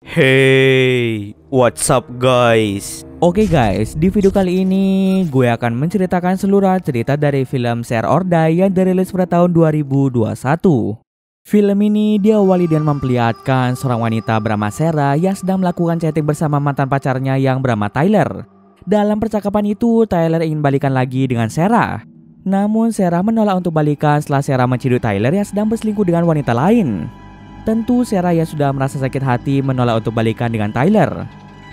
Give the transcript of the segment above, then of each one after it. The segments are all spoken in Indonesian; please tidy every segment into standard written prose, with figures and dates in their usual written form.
Hey, what's up guys? Oke guys, di video kali ini gue akan menceritakan seluruh cerita dari film Share or Die yang dirilis pada tahun 2021. Film ini diawali dengan memperlihatkan seorang wanita bernama Sarah yang sedang melakukan chatting bersama mantan pacarnya yang bernama Tyler. Dalam percakapan itu, Tyler ingin balikan lagi dengan Sarah. Namun Sarah menolak untuk balikan setelah Sarah menciduk Tyler yang sedang berselingkuh dengan wanita lain. Tentu Sarah yang sudah merasa sakit hati menolak untuk balikan dengan Tyler.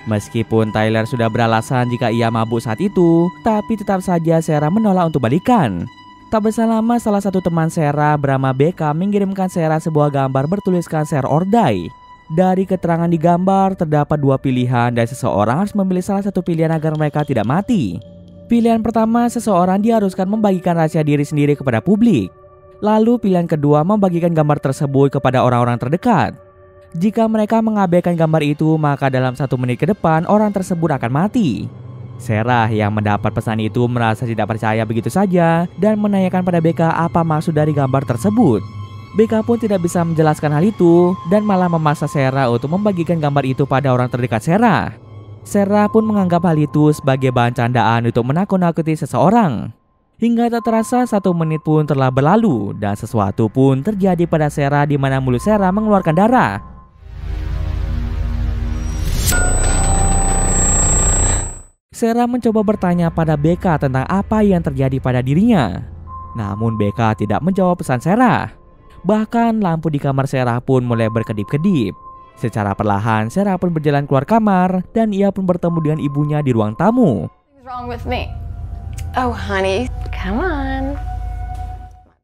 Meskipun Tyler sudah beralasan jika ia mabuk saat itu, tapi tetap saja Sarah menolak untuk balikan. Tak berselang lama, salah satu teman Sarah bernama Becca mengirimkan Sarah sebuah gambar bertuliskan Share or Die. Dari keterangan di gambar, terdapat dua pilihan dan seseorang harus memilih salah satu pilihan agar mereka tidak mati. Pilihan pertama, seseorang diharuskan membagikan rahasia diri sendiri kepada publik. Lalu pilihan kedua, membagikan gambar tersebut kepada orang-orang terdekat. Jika mereka mengabaikan gambar itu, maka dalam 1 menit ke depan orang tersebut akan mati. Sarah yang mendapat pesan itu merasa tidak percaya begitu saja dan menanyakan pada Becca apa maksud dari gambar tersebut. Becca pun tidak bisa menjelaskan hal itu dan malah memaksa Sarah untuk membagikan gambar itu pada orang terdekat Sarah. Sarah pun menganggap hal itu sebagai bahan candaan untuk menakut-nakuti seseorang. Hingga tak terasa 1 menit pun telah berlalu dan sesuatu pun terjadi pada Sarah di mana mulut Sarah mengeluarkan darah. Sarah mencoba bertanya pada Becca tentang apa yang terjadi pada dirinya. Namun Becca tidak menjawab pesan Sarah. Bahkan lampu di kamar Sarah pun mulai berkedip-kedip. Secara perlahan Sarah pun berjalan keluar kamar dan ia pun bertemu dengan ibunya di ruang tamu. What's wrong with me? Oh honey, come on.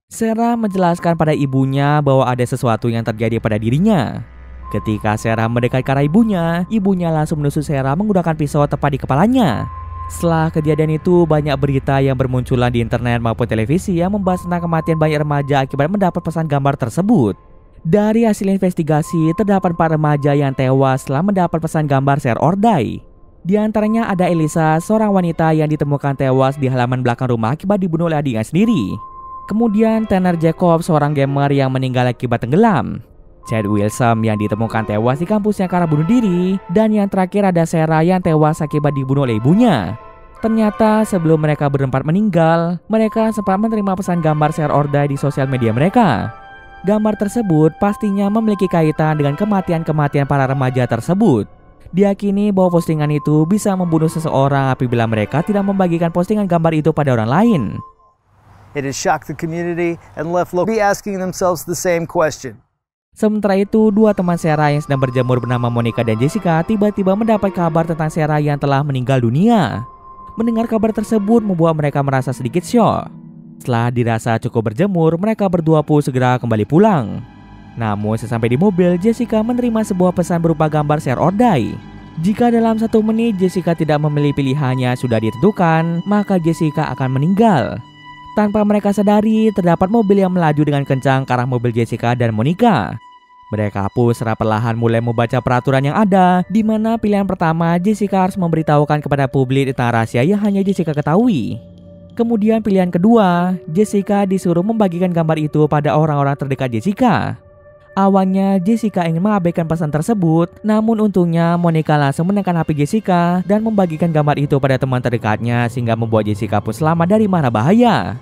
Sarah menjelaskan pada ibunya bahwa ada sesuatu yang terjadi pada dirinya. Ketika Sarah mendekat ke arah ibunya, ibunya langsung menusuk Sarah menggunakan pisau tepat di kepalanya. Setelah kejadian itu, banyak berita yang bermunculan di internet maupun televisi yang membahas tentang kematian banyak remaja akibat mendapat pesan gambar tersebut. Dari hasil investigasi, terdapat 4 remaja yang tewas setelah mendapat pesan gambar Share or Die. Di antaranya ada Elisa, seorang wanita yang ditemukan tewas di halaman belakang rumah akibat dibunuh oleh adiknya sendiri. Kemudian Tanner Jacob, seorang gamer yang meninggal akibat tenggelam. Chad Wilson yang ditemukan tewas di kampusnya karena bunuh diri. Dan yang terakhir ada Sarah yang tewas akibat dibunuh oleh ibunya. Ternyata sebelum mereka berempat meninggal, mereka sempat menerima pesan gambar Share or Die di sosial media mereka. Gambar tersebut pastinya memiliki kaitan dengan kematian-kematian para remaja tersebut. Diakini bahwa postingan itu bisa membunuh seseorang apabila mereka tidak membagikan postingan gambar itu pada orang lain. It has shocked the community and left be asking themselves the same question. Sementara itu, 2 teman Sarah yang sedang berjemur bernama Monica dan Jessica tiba-tiba mendapat kabar tentang Sarah yang telah meninggal dunia. Mendengar kabar tersebut membuat mereka merasa sedikit syok. Setelah dirasa cukup berjemur, mereka berdua pun segera kembali pulang. Namun sesampai di mobil, Jessica menerima sebuah pesan berupa gambar Share or Die. Jika dalam 1 menit Jessica tidak memilih pilihannya sudah ditentukan, maka Jessica akan meninggal. Tanpa mereka sadari, terdapat mobil yang melaju dengan kencang ke arah mobil Jessica dan Monica. Mereka pun secara perlahan mulai membaca peraturan yang ada, di mana pilihan pertama Jessica harus memberitahukan kepada publik tentang rahasia yang hanya Jessica ketahui. Kemudian pilihan kedua, Jessica disuruh membagikan gambar itu pada orang-orang terdekat Jessica. Awalnya Jessica ingin mengabaikan pesan tersebut, namun untungnya Monica langsung menekan HP Jessica dan membagikan gambar itu pada teman terdekatnya sehingga membuat Jessica pun selamat dari mara bahaya.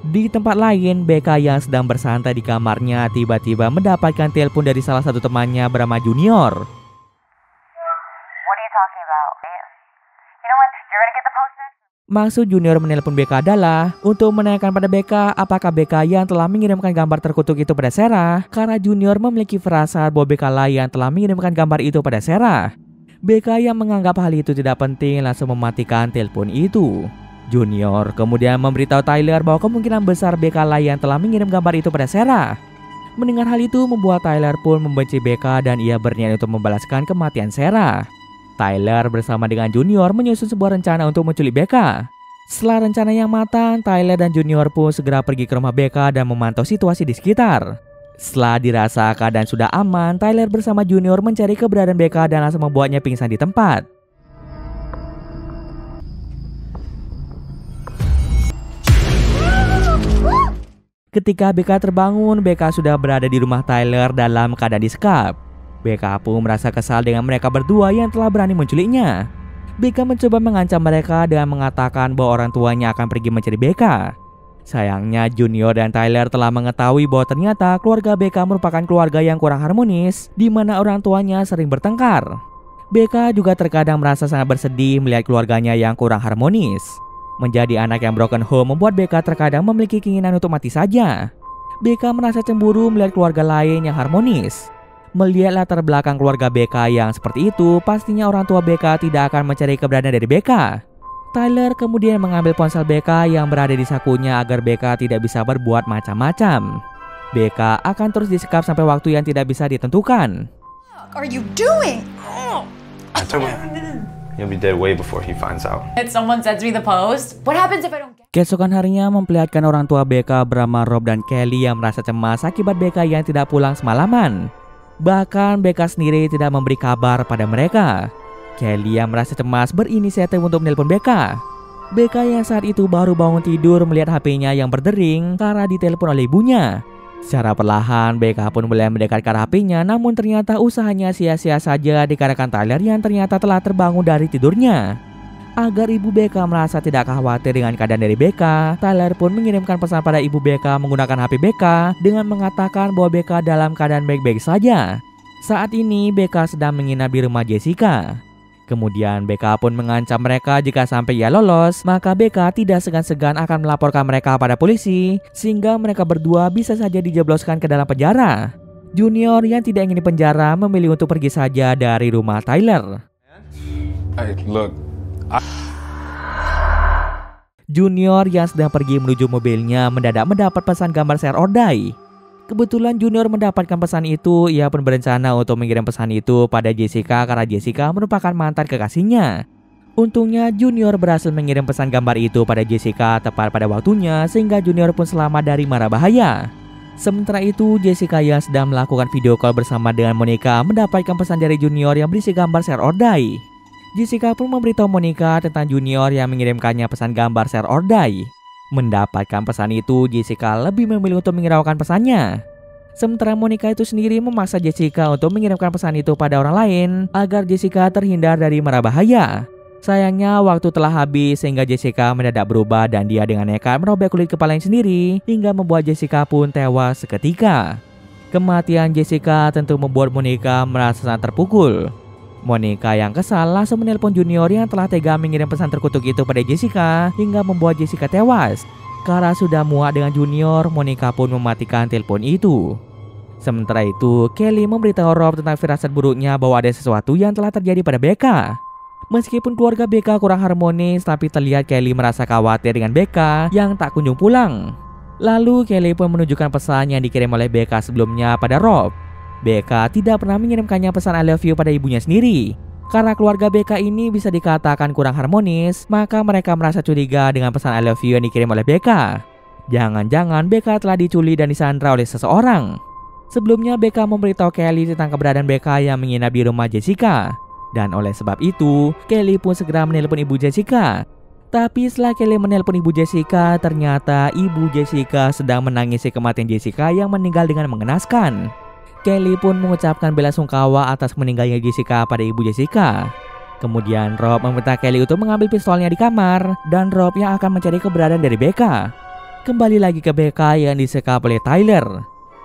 Di tempat lain, Becca yang sedang bersantai di kamarnya tiba-tiba mendapatkan telepon dari salah satu temannya bernama Junior. What are you talking about? You know what? You're gonna get the post next. Maksud Junior menelpon Becca adalah untuk menanyakan pada Becca apakah Becca yang telah mengirimkan gambar terkutuk itu pada Sarah, karena Junior memiliki firasat bahwa Becca lah yang telah mengirimkan gambar itu pada Sarah. Becca yang menganggap hal itu tidak penting langsung mematikan telepon itu. Junior kemudian memberitahu Tyler bahwa kemungkinan besar Becca lah yang telah mengirim gambar itu pada Sarah. Mendengar hal itu membuat Tyler pun membenci Becca dan ia berniat untuk membalaskan kematian Sarah. Tyler bersama dengan Junior menyusun sebuah rencana untuk menculik Becca. Setelah rencana yang matang, Tyler dan Junior pun segera pergi ke rumah Becca dan memantau situasi di sekitar. Setelah dirasa keadaan sudah aman, Tyler bersama Junior mencari keberadaan Becca dan langsung membuatnya pingsan di tempat. Ketika Becca terbangun, Becca sudah berada di rumah Tyler dalam keadaan disekap. BK pun merasa kesal dengan mereka berdua yang telah berani menculiknya. BK mencoba mengancam mereka dengan mengatakan bahwa orang tuanya akan pergi mencari BK. Sayangnya Junior dan Tyler telah mengetahui bahwa ternyata keluarga BK merupakan keluarga yang kurang harmonis, di mana orang tuanya sering bertengkar. BK juga terkadang merasa sangat bersedih melihat keluarganya yang kurang harmonis. Menjadi anak yang broken home membuat BK terkadang memiliki keinginan untuk mati saja. BK merasa cemburu melihat keluarga lain yang harmonis. Melihat latar belakang keluarga BK yang seperti itu, pastinya orang tua BK tidak akan mencari keberadaan dari BK. Tyler kemudian mengambil ponsel BK yang berada di sakunya agar BK tidak bisa berbuat macam-macam. BK akan terus disekap sampai waktu yang tidak bisa ditentukan. What are you doing? I told him he'll be dead way before he finds out. Someone sends me the post. What happens if I don't get Keesokan harinya memperlihatkan orang tua BK bernama Rob dan Kelly yang merasa cemas akibat BK yang tidak pulang semalaman. Bahkan BK sendiri tidak memberi kabar pada mereka. Kelly yang merasa cemas berinisiatif untuk menelpon BK. BK yang saat itu baru bangun tidur melihat HP-nya yang berdering karena ditelepon oleh ibunya. Secara perlahan BK pun mulai mendekatkan HP-nya, namun ternyata usahanya sia-sia saja dikarenakan Tyler yang ternyata telah terbangun dari tidurnya. Agar ibu BK merasa tidak khawatir dengan keadaan dari BK, Tyler pun mengirimkan pesan pada ibu BK menggunakan HP BK dengan mengatakan bahwa BK dalam keadaan baik-baik saja. Saat ini BK sedang menginap di rumah Jessica. Kemudian BK pun mengancam mereka jika sampai ia lolos, maka BK tidak segan-segan akan melaporkan mereka pada polisi, sehingga mereka berdua bisa saja dijebloskan ke dalam penjara. Junior yang tidak ingin dipenjara memilih untuk pergi saja dari rumah Tyler. Junior yang sedang pergi menuju mobilnya mendadak mendapat pesan gambar share or die. Kebetulan Junior mendapatkan pesan itu, ia pun berencana untuk mengirim pesan itu pada Jessica karena Jessica merupakan mantan kekasihnya. Untungnya Junior berhasil mengirim pesan gambar itu pada Jessica tepat pada waktunya sehingga Junior pun selamat dari mara bahaya. Sementara itu Jessica yang sedang melakukan video call bersama dengan Monica mendapatkan pesan dari Junior yang berisi gambar share or die. Jessica pun memberitahu Monica tentang Junior yang mengirimkannya pesan gambar share or die. Mendapatkan pesan itu, Jessica lebih memilih untuk menghiraukan pesannya. Sementara Monica itu sendiri memaksa Jessica untuk mengirimkan pesan itu pada orang lain agar Jessica terhindar dari mara bahaya. Sayangnya waktu telah habis sehingga Jessica mendadak berubah dan dia dengan nekat merobek kulit kepalanya sendiri hingga membuat Jessica pun tewas seketika. Kematian Jessica tentu membuat Monica merasa sangat terpukul. Monica yang kesal langsung menelpon Junior yang telah tega mengirim pesan terkutuk itu pada Jessica hingga membuat Jessica tewas. Karena sudah muak dengan Junior, Monica pun mematikan telepon itu. Sementara itu, Kelly memberitahu Rob tentang firasat buruknya bahwa ada sesuatu yang telah terjadi pada BK. Meskipun keluarga BK kurang harmonis, tapi terlihat Kelly merasa khawatir dengan BK yang tak kunjung pulang. Lalu Kelly pun menunjukkan pesan yang dikirim oleh BK sebelumnya pada Rob. BK tidak pernah mengirimkannya pesan I love you pada ibunya sendiri. Karena keluarga BK ini bisa dikatakan kurang harmonis, maka mereka merasa curiga dengan pesan I love you yang dikirim oleh BK. Jangan-jangan BK telah diculik dan disandra oleh seseorang. Sebelumnya BK memberitahu Kelly tentang keberadaan BK yang menginap di rumah Jessica. Dan oleh sebab itu, Kelly pun segera menelpon ibu Jessica. Tapi setelah Kelly menelpon ibu Jessica, ternyata ibu Jessica sedang menangisi kematian Jessica yang meninggal dengan mengenaskan. Kelly pun mengucapkan bela sungkawa atas meninggalnya Jessica pada ibu Jessica. Kemudian Rob meminta Kelly untuk mengambil pistolnya di kamar dan Rob yang akan mencari keberadaan dari BK. Kembali lagi ke BK yang disekap oleh Tyler.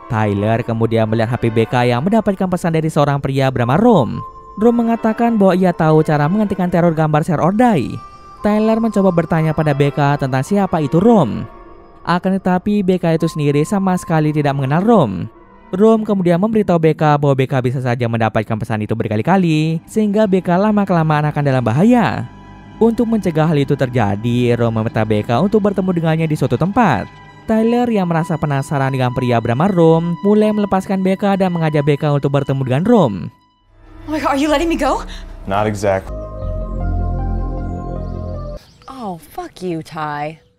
Tyler kemudian melihat HP BK yang mendapatkan pesan dari seorang pria bernama Rom. Rom mengatakan bahwa ia tahu cara menghentikan teror gambar share or die. Tyler mencoba bertanya pada BK tentang siapa itu Rom. Akan tetapi BK itu sendiri sama sekali tidak mengenal Rom. Rom kemudian memberitahu BK bahwa BK bisa saja mendapatkan pesan itu berkali-kali, sehingga BK lama-kelamaan akan dalam bahaya. Untuk mencegah hal itu terjadi, Rom meminta BK untuk bertemu dengannya di suatu tempat. Tyler yang merasa penasaran dengan pria bernama Rom, mulai melepaskan BK dan mengajak BK untuk bertemu dengan Rom. Oh my god, are you letting me go? Not exactly. Oh, fuck you, Ty.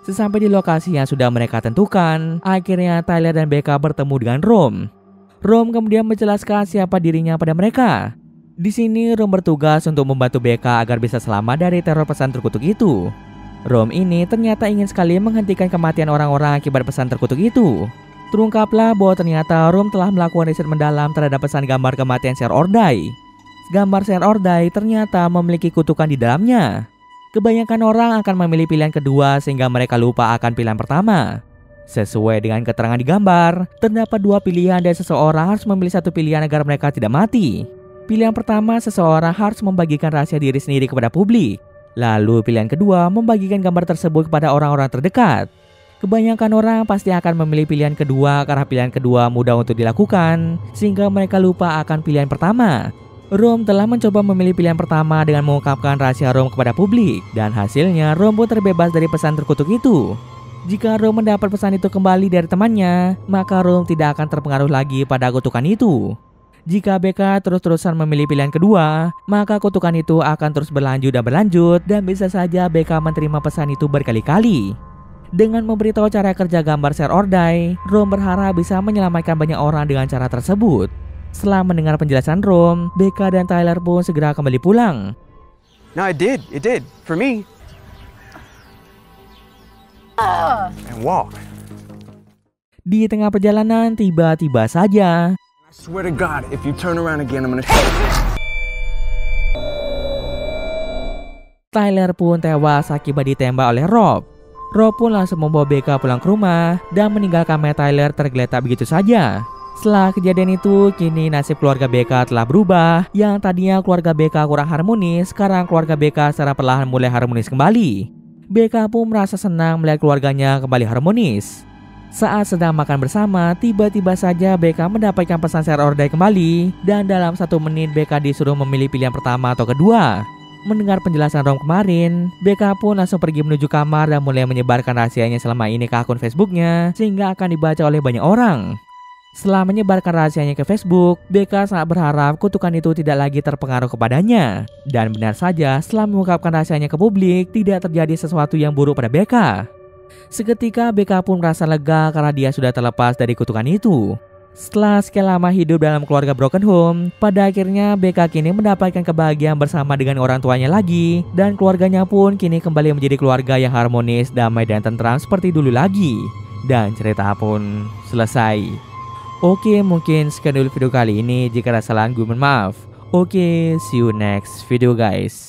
Sesampai di lokasi yang sudah mereka tentukan, akhirnya Tyler dan BK bertemu dengan Rom. Rom kemudian menjelaskan siapa dirinya pada mereka. Di sini Rom bertugas untuk membantu BK agar bisa selamat dari teror pesan terkutuk itu. Rom ini ternyata ingin sekali menghentikan kematian orang-orang akibat pesan terkutuk itu. Terungkaplah bahwa ternyata Rom telah melakukan riset mendalam terhadap pesan gambar kematian Sher Ordai. Gambar Sher Ordai ternyata memiliki kutukan di dalamnya. Kebanyakan orang akan memilih pilihan kedua sehingga mereka lupa akan pilihan pertama. Sesuai dengan keterangan di gambar, terdapat dua pilihan dan seseorang harus memilih satu pilihan agar mereka tidak mati. Pilihan pertama, seseorang harus membagikan rahasia diri sendiri kepada publik. Lalu pilihan kedua, membagikan gambar tersebut kepada orang-orang terdekat. Kebanyakan orang pasti akan memilih pilihan kedua karena pilihan kedua mudah untuk dilakukan, sehingga mereka lupa akan pilihan pertama. Rom telah mencoba memilih pilihan pertama dengan mengungkapkan rahasia Rom kepada publik, dan hasilnya Rom pun terbebas dari pesan terkutuk itu. Jika Rom mendapat pesan itu kembali dari temannya, maka Rom tidak akan terpengaruh lagi pada kutukan itu. Jika BK terus-terusan memilih pilihan kedua, maka kutukan itu akan terus berlanjut dan bisa saja BK menerima pesan itu berkali-kali. Dengan memberitahu cara kerja gambar Sher Ordai, Rom berharap bisa menyelamatkan banyak orang dengan cara tersebut. Setelah mendengar penjelasan Rom, BK dan Tyler pun segera kembali pulang. No, it did. For me. And walk. Di tengah perjalanan, tiba-tiba saja I swear to God, if you turn around again, I'm gonna... Tyler pun tewas akibat ditembak oleh Rob. Rob pun langsung membawa BK pulang ke rumah dan meninggalkan mayat Tyler tergeletak begitu saja. Setelah kejadian itu, kini nasib keluarga BK telah berubah. Yang tadinya keluarga BK kurang harmonis, sekarang keluarga BK secara perlahan mulai harmonis kembali. BK pun merasa senang melihat keluarganya kembali harmonis. Saat sedang makan bersama, tiba-tiba saja BK mendapatkan pesan Sher Ordai kembali, dan dalam 1 menit BK disuruh memilih pilihan pertama atau kedua. Mendengar penjelasan Rom kemarin, BK pun langsung pergi menuju kamar dan mulai menyebarkan rahasianya selama ini ke akun Facebooknya, sehingga akan dibaca oleh banyak orang. Setelah menyebarkan rahasianya ke Facebook, BK sangat berharap kutukan itu tidak lagi terpengaruh kepadanya. Dan benar saja, setelah mengungkapkan rahasianya ke publik, tidak terjadi sesuatu yang buruk pada BK. Seketika BK pun merasa lega karena dia sudah terlepas dari kutukan itu. Setelah sekian lama hidup dalam keluarga broken home, pada akhirnya BK kini mendapatkan kebahagiaan bersama dengan orang tuanya lagi, dan keluarganya pun kini kembali menjadi keluarga yang harmonis, damai dan tentram seperti dulu lagi. Dan cerita pun selesai. Oke, mungkin sekian dulu video kali ini. Jika ada kesalahan, gue mohon maaf. Oke, see you next video guys.